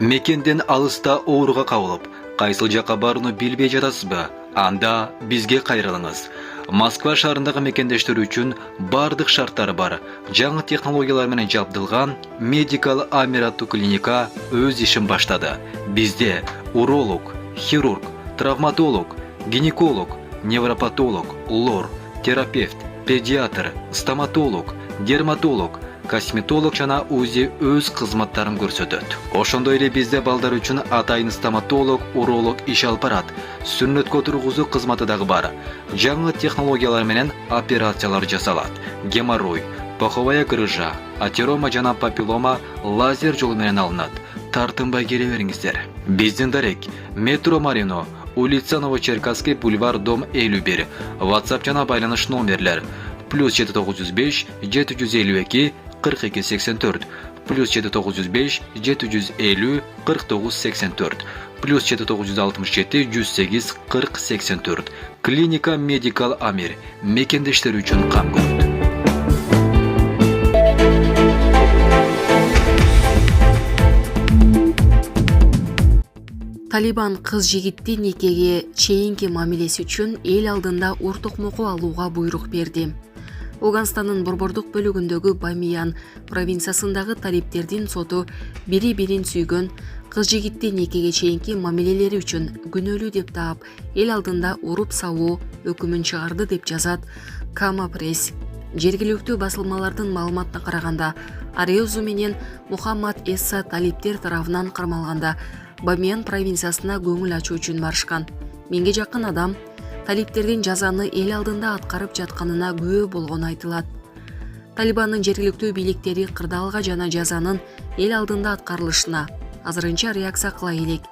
Мекенден алыста ооруга кабылып, кайсыл жакка барууну билбей жатасызбы? Анда бизге кайрылыңыз. Москва шаарындагы мекендештер үчүн бардык шарттары бар. Жаңы технологиялар менен жабдылган Medical Amir аттуу клиника өз ишин баштады. Бизде уролог, хирург, травматолог, гинеколог, невропатолог, лор, терапевт, педиатр, стоматолог, дерматолог, косметолог жана УЗИ өз кызматтарын көрсөтөт. Ошондой эле бизде балдар үчүн атайын стоматолог, уролог иш алып барат. Сүннөткө тургузуу кызматы дагы бар. Жаңы технологиялар менен операциялар жасалат. Геморрой, паховая грыжа, атерома жана папиллома лазер жолу менен алынат. Тартынбай келе бериңиздер. Биздин дарек метро Марино, улица Новочеркасский, бульвар, дом 51. WhatsApp жана байланыш номерлер +795 752 42 84, +795 750 49 84, +767 108 40 84. Клиника Medical Amir мекендештер үчүн кам көрөт. Талибан кыз жигитти никеге чейинки мамилеси үчүн эл алдында уртукмоку алууга буйрук берди. Оганстандын борбордук бөлүгүндөгү Бамиян провинциясындагы талиптердин соту бири-бирин сүйгөн кыз жигитти никеге чейинки мамилелери үчүн күнөөлүү деп таап, эл алдында уруп сабоо өкүмүн чыгарды деп жазат Кама Пресс. Жергиликтүү басылмалардын маалыматына караганда, Арезу менен Мухаммад Эсса талиптер тарафынан кармалганда Бамиян провинциясына көңүл ачуу үчүн барышкан. 1000 жакын адам талиптердин жазаны эл алдында аткарып жатканына күбө болгону айтылат. Талибандын жергиликтүү бийликтери кырдаалга жана жазанын эл алдында аткарылышына азырынча реакция кыла элек.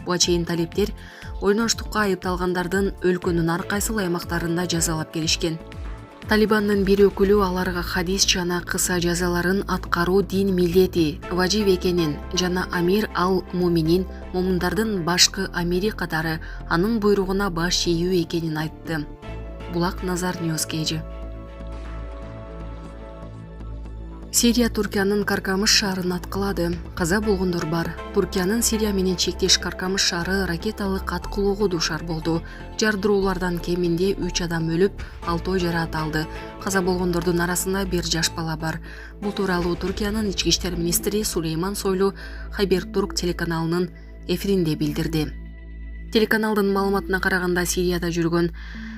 Буга чейин талиптер ойноштукка айыпталгандардын өлкөнүн ар кайсыл аймактарында жазалап келишкен. Талибандын бир өкүлү аларга хадис жана кыса жазаларын аткаруу дин милдети важиб экенин жана Амир ал-Муминин момундардын башкы амири катары анын буйругуна баш ийүү экенин айтты. Булак Назар Ньюс Кейджи. Сирия Туркиянын Каркамыш шаарын аткылады. Каза болгондор бар. Туркиянын Сирия менен чектеш Каркамыш шаары ракеталык аткылоого душар болду. Жардыроолордон кеминде 3 адам өлүп, 6 жараат алды. Каза болгондордун арасында 1 жаш бала бар. Бул тууралуу Туркиянын ички иштер министри Сулейман Сойлу Хабертурк телеканалынын эфиринде билдирди. Телеканалдын маалыматына караганда, Сирияда жүргөн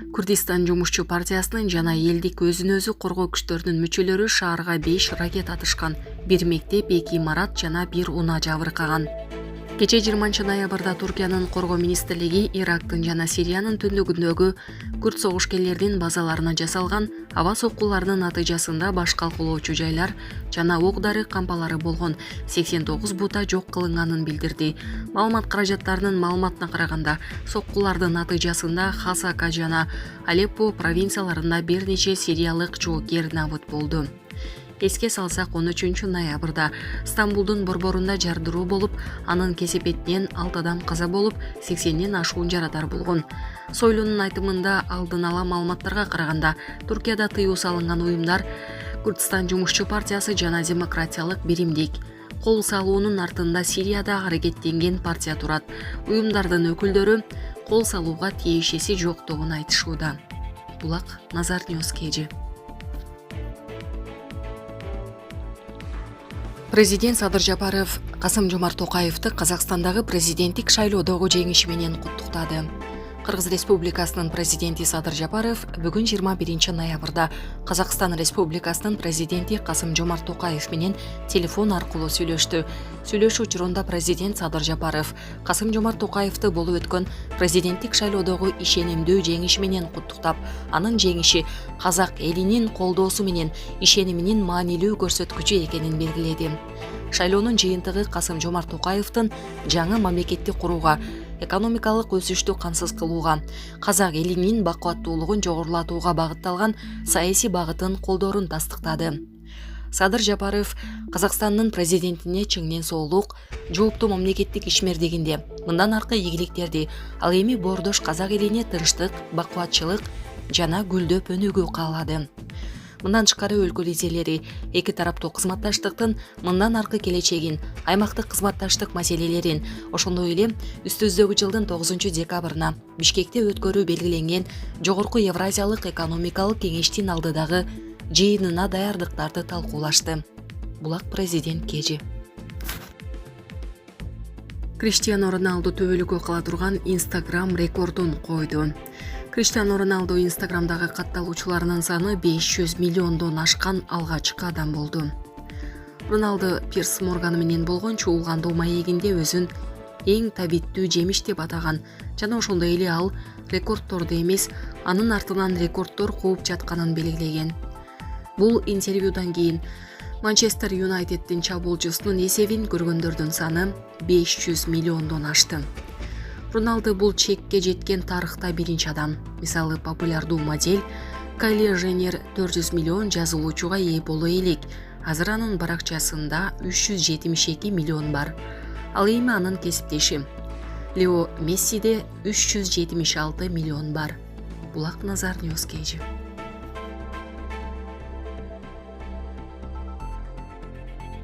Курдистан жумушчу партиясынын жана элдик өзүн өзү коргоо күчтөрүнүн мүчөлөрү шаарга 5 ракет атышкан. 1 мектеп, 2 имарат жана 1 унаа жабыркаган. Кече 20 ноябрда Туркиянын коргоо министрлиги Ирактын жана Сириянын түндүгүндөгү күрд согушкерлердин базаларына жасалган аба соккуларынын натыйжасында баш калкулоочу жайлар жана ок-дары кампалары болгон 89 бута жок кылынганын билдирди. Маалымат каражаттарынын маалыматына караганда, соккулардын натыйжасында Хасака жана Алеппо провинцияларында бир нече сириялык жоокер набыт болду. Эске салсак, 13 ноябрда Стамбулдун борборунда жардыруу болуп, анын кесепетинен 6 адам каза болуп, 80ден ашуун жарадар болгон. Сойлунун айтымында, алдын ала маалыматтарга караганда, Туркияда тыюу салынган уюмдар Курдистан жумушчу партиясы жана демократиялык биримдик. Кол салуунун артында Сирияда аракеттенген партия турат. Уюмдардын өкүлдөрү кол салууга тиешеси жоктугун айтышууда. Булак Назар Ньюс Кейджи. Президент Садыр Жапаров Касым-Жомарт Токаевди Казакстандагы президенттик шайлоодогу жеңиши менен куттуктады. Кыргыз Республикасынын президенти Садыр Жапаров бүгүн 21 ноябрда Казакстан Республикасынын президенти Касым-Жомарт Токаев менен телефон аркылуу сүйлөштү. Сүйлөшүү учурунда президент Садыр Жапаров Касым-Жомарт Токаевди болуп өткөн президенттик шайлоодогу ишенимдүү жеңиши менен куттуктап, анын жеңиши казак элинин колдоосу менен ишениминин маанилүү көрсөткүчү экенин белгиледи. Шайлоонун жыйынтыгы Касым-Жомарт Токаевдин жаңы мамлекетти курууга, экономикалык өсүштү камсыз кылууга, казак элинин бакубаттуулугун жогорулатууга багытталган саясий багытын колдоорун тастыктады. Садыр Жапаров Казакстандын президентине чыңнен соолук, жооптуу мамлекеттик ишмердигинде мындан аркы ийгиликтерди, ал эми боордош казак элине тынчтык, бакубатчылык жана гүлдөп өнүгүү каалады. Мындан тышкары өлкө лидерлери эки тараптуу кызматташтыктын мындан аркы келечегин, аймактык кызматташтык маселелерин, ошондой эле үстүбүздөгү жылдын 9 декабрына Бишкекте өткөрүү белгиленген Жогорку Евразиялык экономикалык кеңештин алдыдагы жыйынына даярдыктарды талкуулашты. Булак президент Кежи. Криштиану Роналду төбөлүккө кала турган Instagram рекордун койду. Криштиану Роналду Instagramдагы катталуучуларынын саны 500 миллиондон ашкан алгачкы адам болду. Роналду Пирс Морган менен болгон чуулгандуу маегинде өзүн эң табиттүү жемиш деп атаган жана ошондой эле ал рекордторду эмес, анын артынан рекордтор кууп жатканын белгилеген. Бул интервьюдан кийин Манчестер Юнайтеддин чабуулчусунун эсебин көргөндөрдүн саны 500 миллиондон ашты. Роналду бул чекке жеткен тарыхта биринчи адам. Мисалы, популярдуу модель Кайли Женнер 400 миллион жазылуучуга ээ боло элек. Азыр анын баракчасында 372 миллион бар. Ал эми анын кесиптеши Лео Мессиде 376 миллион бар. Булак Назар Ньюс Кежи.